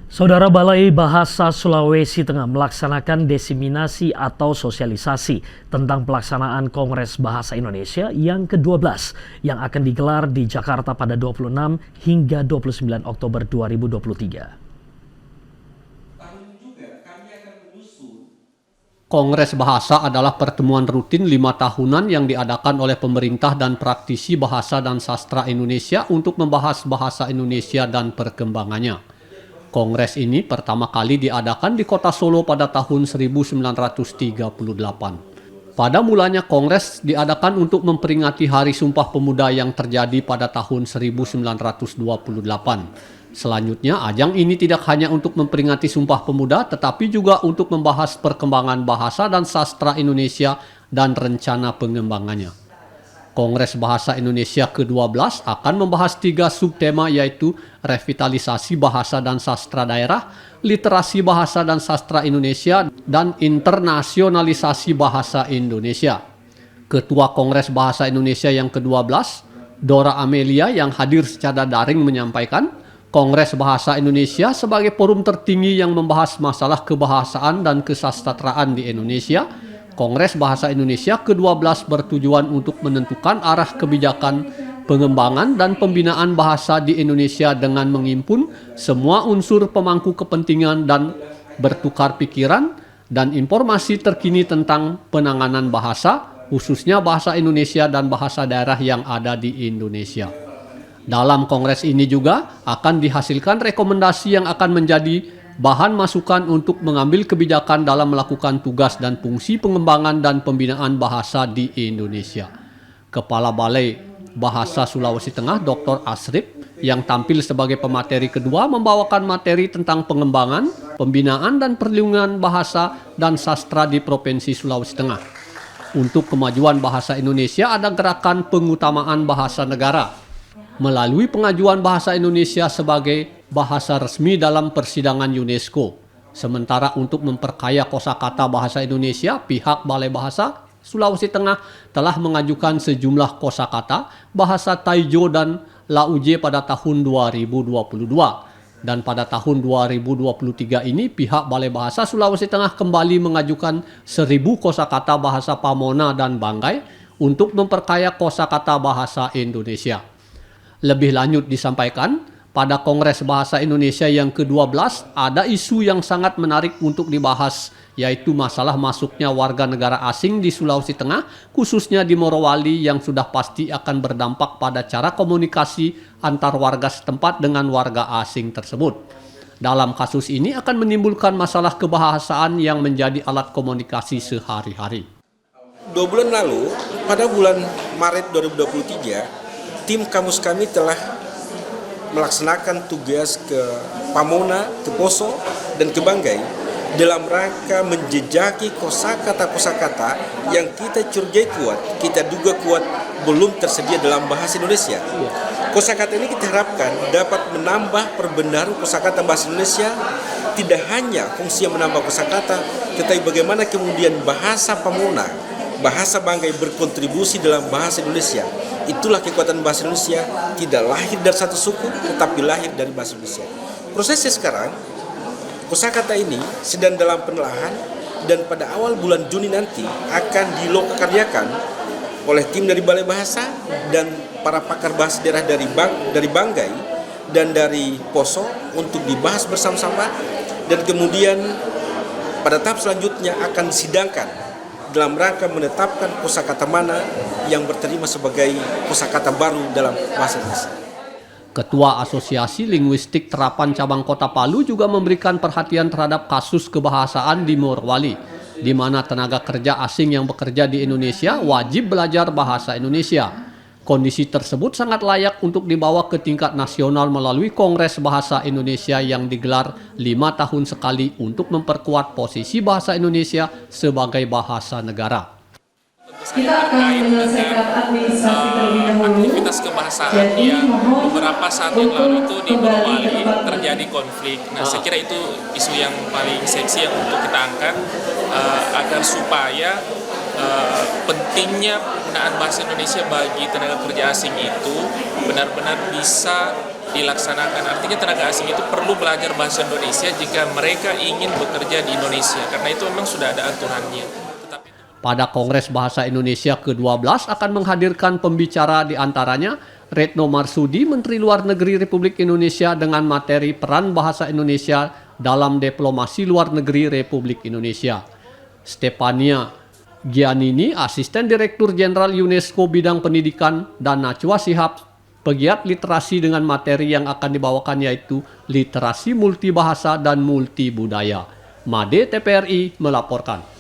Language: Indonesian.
Saudara, Balai Bahasa Sulawesi Tengah melaksanakan diseminasi atau sosialisasi tentang pelaksanaan Kongres Bahasa Indonesia yang ke-12 yang akan digelar di Jakarta pada 26 hingga 29 Oktober 2023. Kongres Bahasa adalah pertemuan rutin 5 tahunan yang diadakan oleh pemerintah dan praktisi bahasa dan sastra Indonesia untuk membahas bahasa Indonesia dan perkembangannya. Kongres ini pertama kali diadakan di kota Solo pada tahun 1938. Pada mulanya kongres diadakan untuk memperingati Hari Sumpah Pemuda yang terjadi pada tahun 1928. Selanjutnya, ajang ini tidak hanya untuk memperingati Sumpah Pemuda, tetapi juga untuk membahas perkembangan bahasa dan sastra Indonesia dan rencana pengembangannya. Kongres Bahasa Indonesia ke-12 akan membahas 3 subtema, yaitu revitalisasi bahasa dan sastra daerah, literasi bahasa dan sastra Indonesia, dan internasionalisasi bahasa Indonesia. Ketua Kongres Bahasa Indonesia yang ke-12, Dora Amelia, yang hadir secara daring menyampaikan, Kongres Bahasa Indonesia sebagai forum tertinggi yang membahas masalah kebahasaan dan kesastraan di Indonesia. Kongres Bahasa Indonesia ke-12 bertujuan untuk menentukan arah kebijakan, pengembangan, dan pembinaan bahasa di Indonesia dengan menghimpun semua unsur pemangku kepentingan dan bertukar pikiran dan informasi terkini tentang penanganan bahasa, khususnya bahasa Indonesia dan bahasa daerah yang ada di Indonesia. Dalam kongres ini juga akan dihasilkan rekomendasi yang akan menjadi bahan masukan untuk mengambil kebijakan dalam melakukan tugas dan fungsi pengembangan dan pembinaan bahasa di Indonesia. Kepala Balai Bahasa Sulawesi Tengah, Dr. Asrip, yang tampil sebagai pemateri kedua, membawakan materi tentang pengembangan, pembinaan, dan perlindungan bahasa dan sastra di Provinsi Sulawesi Tengah. Untuk kemajuan bahasa Indonesia ada gerakan pengutamaan bahasa negara melalui pengajuan bahasa Indonesia sebagai bahasa resmi dalam persidangan UNESCO. Sementara untuk memperkaya kosakata bahasa Indonesia, pihak Balai Bahasa Sulawesi Tengah telah mengajukan sejumlah kosakata bahasa Taijo dan Lauje pada tahun 2022. Dan pada tahun 2023 ini pihak Balai Bahasa Sulawesi Tengah kembali mengajukan 1000 kosakata bahasa Pamona dan Banggai untuk memperkaya kosakata bahasa Indonesia. Lebih lanjut disampaikan, pada Kongres Bahasa Indonesia yang ke-12 ada isu yang sangat menarik untuk dibahas, yaitu masalah masuknya warga negara asing di Sulawesi Tengah, khususnya di Morowali, yang sudah pasti akan berdampak pada cara komunikasi antar warga setempat dengan warga asing tersebut. Dalam kasus ini akan menimbulkan masalah kebahasaan yang menjadi alat komunikasi sehari-hari. 2 bulan lalu, pada bulan Maret 2023, tim kamus kami telah melaksanakan tugas ke Pamona, ke Poso, dan ke Banggai dalam rangka menjejaki kosakata-kosakata yang kita curigai kuat, kita duga kuat belum tersedia dalam bahasa Indonesia. Kosakata ini kita harapkan dapat menambah perbenaran kosakata bahasa Indonesia, tidak hanya fungsi menambah kosakata, tetapi bagaimana kemudian bahasa Pamona, bahasa Banggai berkontribusi dalam bahasa Indonesia. Itulah kekuatan bahasa Indonesia, tidak lahir dari satu suku, tetapi lahir dari bahasa Indonesia. Prosesnya sekarang, kosakata ini sedang dalam penelaahan dan pada awal bulan Juni nanti akan dilokakaryakan oleh tim dari Balai Bahasa dan para pakar bahasa daerah dari Banggai dan dari Poso untuk dibahas bersama-sama, dan kemudian pada tahap selanjutnya akan disidangkan dalam rangka menetapkan kosakata mana yang berterima sebagai kosakata baru dalam bahasa Indonesia. Ketua Asosiasi Linguistik Terapan Cabang Kota Palu juga memberikan perhatian terhadap kasus kebahasaan di Morowali, di mana tenaga kerja asing yang bekerja di Indonesia wajib belajar bahasa Indonesia. Kondisi tersebut sangat layak untuk dibawa ke tingkat nasional melalui Kongres Bahasa Indonesia yang digelar 5 tahun sekali untuk memperkuat posisi bahasa Indonesia sebagai bahasa negara. Kita akan menyelesaikan administrasi terlebih dahulu. Aktivitas kebahasaan yang beberapa saat yang lalu itu di Morowali terjadi konflik. Nah, saya kira itu isu yang paling seksi yang untuk kita angkat agar supaya pentingnya penggunaan bahasa Indonesia bagi tenaga kerja asing itu benar-benar bisa dilaksanakan. Artinya tenaga asing itu perlu belajar bahasa Indonesia jika mereka ingin bekerja di Indonesia, karena itu memang sudah ada aturannya. Pada Kongres Bahasa Indonesia ke-12 akan menghadirkan pembicara di antaranya Retno Marsudi, Menteri Luar Negeri Republik Indonesia dengan materi peran bahasa Indonesia dalam diplomasi luar negeri Republik Indonesia. Stefania Giannini, Asisten Direktur Jenderal UNESCO Bidang Pendidikan, dan Najwa Shihab, pegiat literasi dengan materi yang akan dibawakan yaitu literasi multibahasa dan multibudaya. Made TPRI melaporkan.